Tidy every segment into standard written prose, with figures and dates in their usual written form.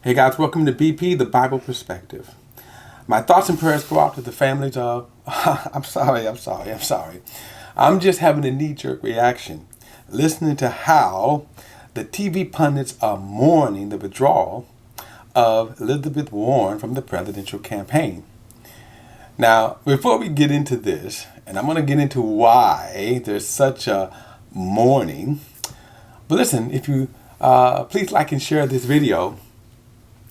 Hey guys, welcome to BP, the Bible Perspective. My thoughts and prayers go out to the families of, I'm sorry. I'm just having a knee-jerk reaction listening to how the TV pundits are mourning the withdrawal of Elizabeth Warren from the presidential campaign. Now, before we get into this, and I'm going to get into why there's such a mourning, but listen, if you please like and share this video,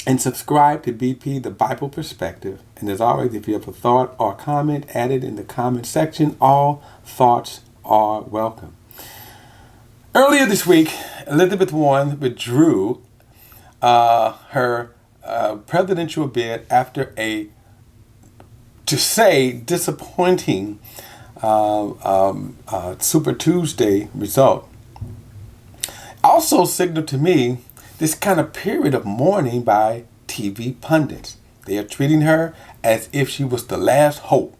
and subscribe to BP, the Bible Perspective. And as always, if you have a thought or comment, add it in the comment section. All thoughts are welcome. Earlier this week, Elizabeth Warren withdrew her presidential bid after to say, disappointing Super Tuesday result. Also signaled to me this kind of period of mourning by TV pundits. They are treating her as if she was the last hope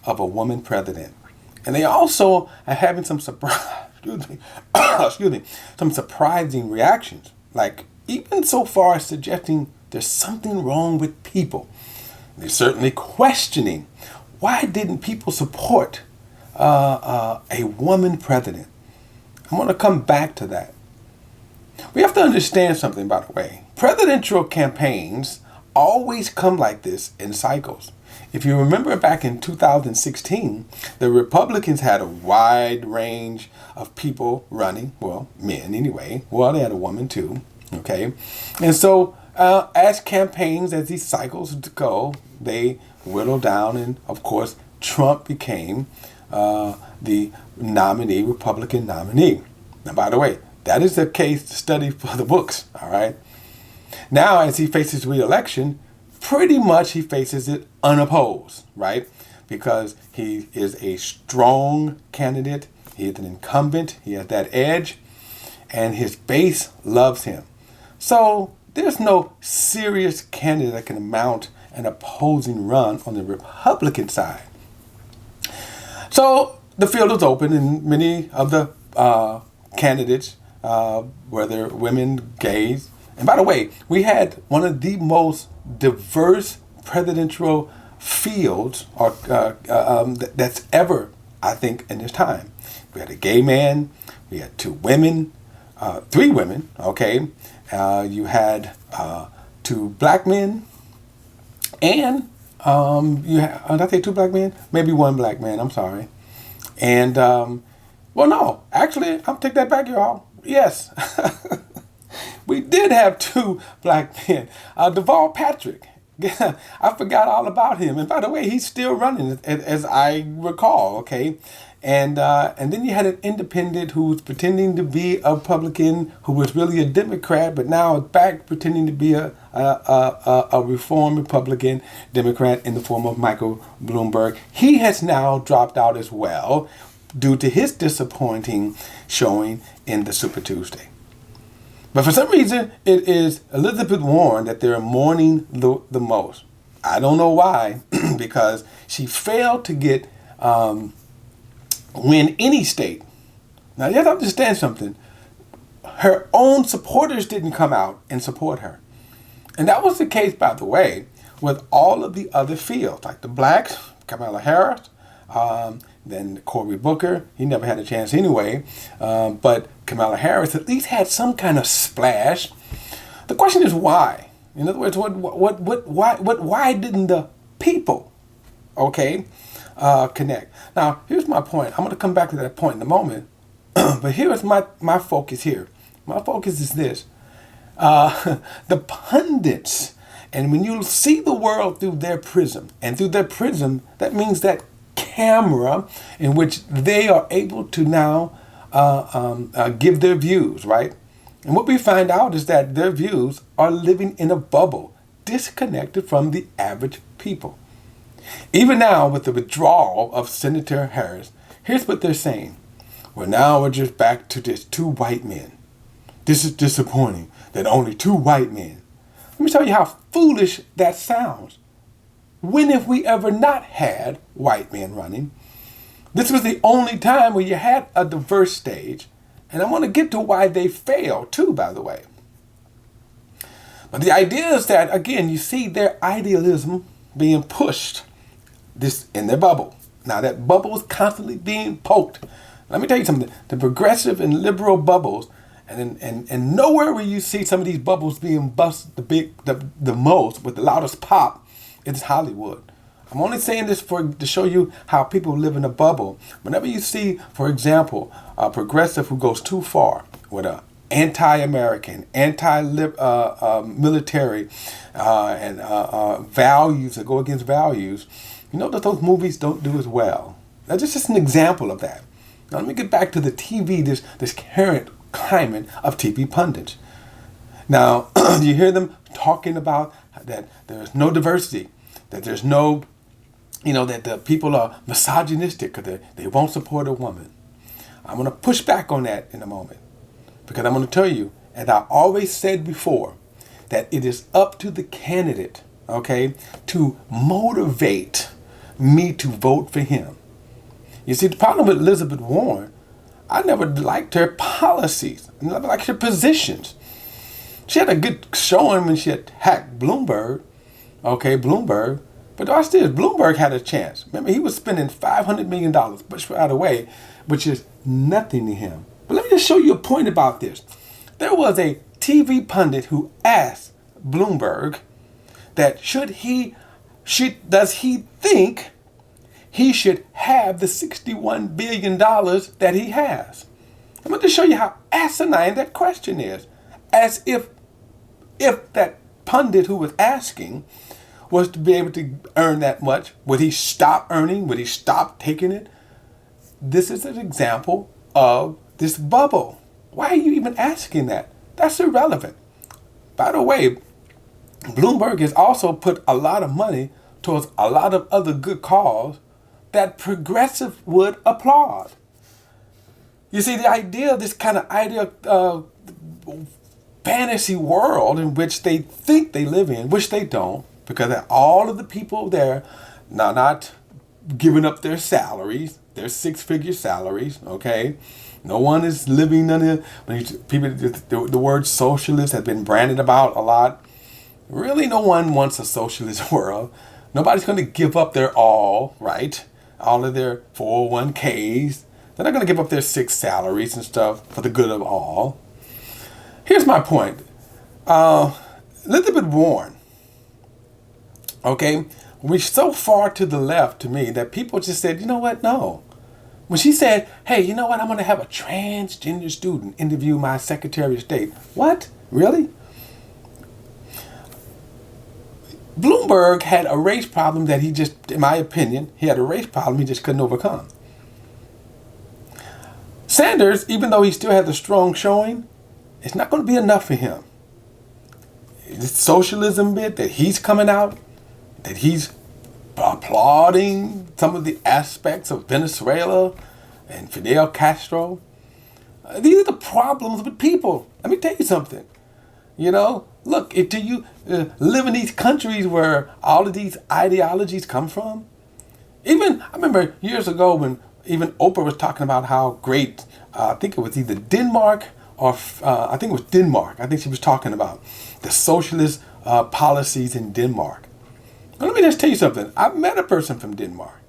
of a woman president. And they also are having some some surprising reactions. Like even so far as suggesting there's something wrong with people. They're certainly questioning why didn't people support a woman president. I'm going to come back to that. We have to understand something, by the way. Presidential campaigns always come like this in cycles. If you remember back in 2016, the Republicans had a wide range of people running, well, men anyway. Well, they had a woman too, okay? And so as these cycles go, they whittle down, and of course, Trump became the Republican nominee. Now, by the way, that is the case to study for the books, all right? Now, as he faces re-election, pretty much he faces it unopposed, right? Because he is a strong candidate. He is an incumbent. He has that edge, and his base loves him. So there's no serious candidate that can mount an opposing run on the Republican side. So the field is open, and many of the candidates, whether women, gays. And by the way, we had one of the most diverse presidential fields that's ever, I think, in this time. We had a gay man, we had three women, okay? You had two black men, and did I say two black men? Maybe one black man, I'm sorry. And, well, no, actually, I'll take that back, y'all. Yes, we did have two black men. Deval Patrick, I forgot all about him. And by the way, he's still running, as I recall, okay? And then you had an independent who was pretending to be a Republican, who was really a Democrat, but now is back pretending to be a reformed Republican Democrat in the form of Michael Bloomberg. He has now dropped out as well, due to his disappointing showing in the Super Tuesday. But for some reason, it is Elizabeth Warren that they're mourning the most. I don't know why, because she failed to win any state. Now, you have to understand something. Her own supporters didn't come out and support her. And that was the case, by the way, with all of the other fields, like the blacks, Kamala Harris, then Cory Booker, he never had a chance anyway. But Kamala Harris at least had some kind of splash. The question is why? In other words, why didn't the people, okay, connect? Now, here's my point. I'm going to come back to that point in a moment. But here's my focus here. My focus is this. The pundits, and when you see the world through their prism, and through their prism, that means that camera in which they are able to now give their views, right? And what we find out is that their views are living in a bubble, disconnected from the average people. Even now, with the withdrawal of Senator Harris, here's what they're saying. Well, now we're just back to just two white men. This is disappointing that only two white men. Let me tell you how foolish that sounds. When have we ever not had white men running? This was the only time where you had a diverse stage. And I want to get to why they failed too, by the way. But the idea is that, again, you see their idealism being pushed this in their bubble. Now that bubble is constantly being poked. Let me tell you something. The progressive and liberal bubbles, and nowhere where you see some of these bubbles being bust the most with the loudest pop, it's Hollywood. I'm only saying this to show you how people live in a bubble. Whenever you see, for example, a progressive who goes too far with a anti-American, anti-military, and values that go against values, you know that those movies don't do as well. That's just an example of that. Now let me get back to the TV, this current climate of TV pundits. Now, you hear them talking about that there's no diversity, that there's no, that the people are misogynistic because they won't support a woman. I'm going to push back on that in a moment because I'm going to tell you, as I always said before, that it is up to the candidate, okay, to motivate me to vote for him. You see, the problem with Elizabeth Warren, I never liked her policies. I never liked her positions. She had a good showing when she attacked Bloomberg. But watch this, Bloomberg had a chance. Remember, he was spending $500 million, pushed out of the way, which is nothing to him. But let me just show you a point about this. There was a TV pundit who asked Bloomberg that does he think he should have the $61 billion that he has? I'm going to show you how asinine that question is. As if that pundit who was asking was to be able to earn that much, would he stop earning? Would he stop taking it? This is an example of this bubble. Why are you even asking that? That's irrelevant. By the way, Bloomberg has also put a lot of money towards a lot of other good causes that progressive would applaud. You see, the idea of this kind of fantasy world in which they think they live in, which they don't, because all of the people there now not giving up their salaries, their six-figure salaries, okay? No one is living under people. The word socialist has been branded about a lot. Really, no one wants a socialist world. Nobody's going to give up their all, right? All of their 401ks. They're not going to give up their 6 salaries and stuff for the good of all. Here's my point. Elizabeth Warren, okay, we're so far to the left to me that people just said, you know what, no. When she said, hey, you know what, I'm going to have a transgender student interview my Secretary of State. What? Really? Bloomberg had a race problem that he just, in my opinion, he had a race problem he just couldn't overcome. Sanders, even though he still has a strong showing, it's not going to be enough for him. This socialism bit that he's coming out, that he's applauding some of the aspects of Venezuela and Fidel Castro. These are the problems with people. Let me tell you something. Look, do you live in these countries where all of these ideologies come from? I remember years ago when even Oprah was talking about how great, I think it was either Denmark or I think it was Denmark. I think she was talking about the socialist policies in Denmark. Now, let me just tell you something. I've met a person from Denmark.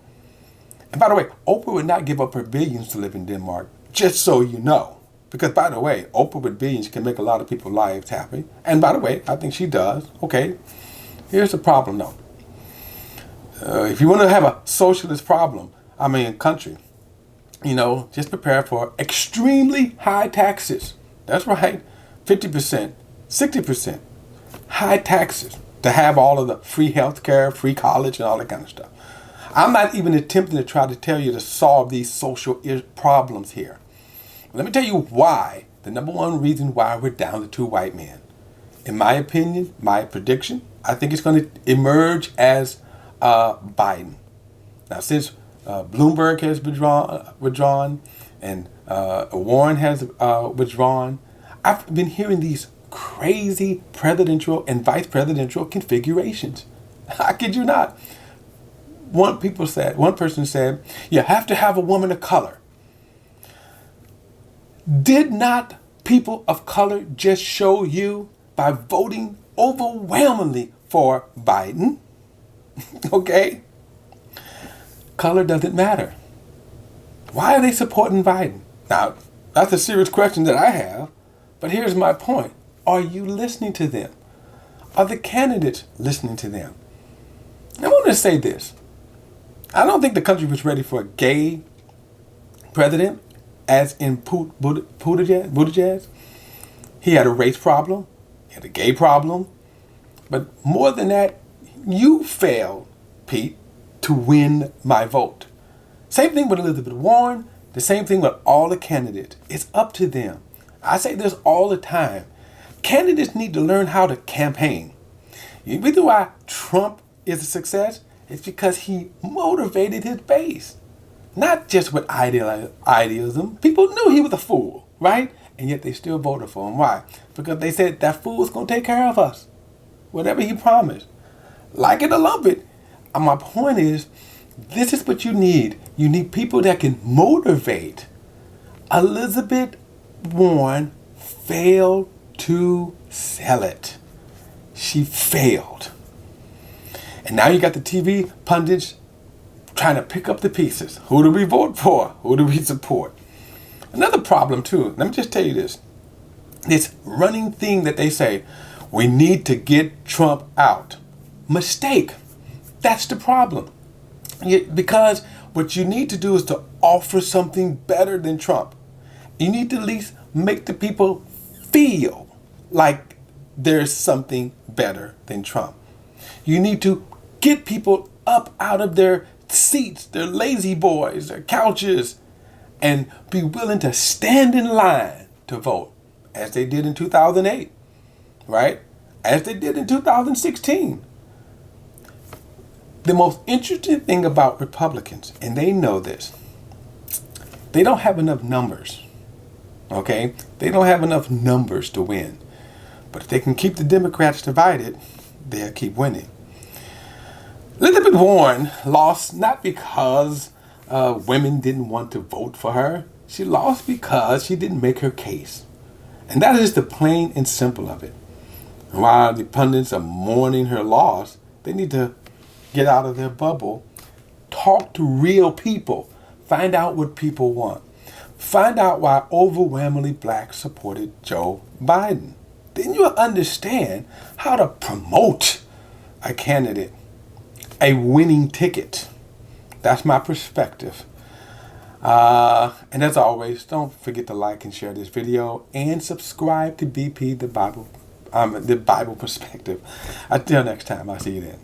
And by the way, Oprah would not give up her billions to live in Denmark, just so you know. Because, by the way, Oprah with billions can make a lot of people's lives happy. And by the way, I think she does. Okay, here's the problem, though. If you want to have a socialist country, just prepare for extremely high taxes. That's right, 50%, 60%, high taxes to have all of the free health care, free college, and all that kind of stuff. I'm not even attempting to try to tell you to solve these social problems here. Let me tell you why, the number one reason why we're down to 2 white men. In my opinion, my prediction, I think it's going to emerge as Biden. Now, since Bloomberg has withdrawn and Warren has withdrawn, I've been hearing these crazy presidential and vice presidential configurations. I kid you not. One person said, you have to have a woman of color. Did not people of color just show you by voting overwhelmingly for Biden. Okay? Color doesn't matter. Why are they supporting Biden? Now, that's a serious question that I have, but here's my point. Are you listening to them? Are the candidates listening to them? I want to say this. I don't think the country was ready for a gay president, as in Buttigieg. He had a race problem. He had a gay problem. But more than that, you failed, Pete, to win my vote. Same thing with Elizabeth Warren. The same thing with all the candidates. It's up to them. I say this all the time. Candidates need to learn how to campaign. The reason why Trump is a success is because he motivated his base. Not just with idealism. People knew he was a fool, right? And yet they still voted for him. Why? Because they said that fool's going to take care of us. Whatever he promised. Like it or lump it. And my point is, this is what you need. You need people that can motivate. Elizabeth Warren failed to sell it. She failed. And now you got the TV pundits trying to pick up the pieces. Who do we vote for? Who do we support? Another problem too, let me just tell you this. This running theme that they say, we need to get Trump out. Mistake. That's the problem. Because what you need to do is to offer something better than Trump. You need to at least make the people feel like there's something better than Trump. You need to get people up out of their seats, their lazy boys, their couches, and be willing to stand in line to vote, as they did in 2008, right? As they did in 2016. The most interesting thing about Republicans, and they know this, they don't have enough numbers, okay? They don't have enough numbers to win. But if they can keep the Democrats divided, they'll keep winning. Elizabeth Warren lost not because women didn't want to vote for her. She lost because she didn't make her case. And that is the plain and simple of it. And while the pundits are mourning her loss, they need to get out of their bubble, talk to real people, find out what people want. Find out why overwhelmingly blacks supported Joe Biden. Then you'll understand how to promote a candidate, a winning ticket. That's my perspective. And as always, don't forget to like and share this video and subscribe to BP, the Bible Perspective. Until next time, I'll see you then.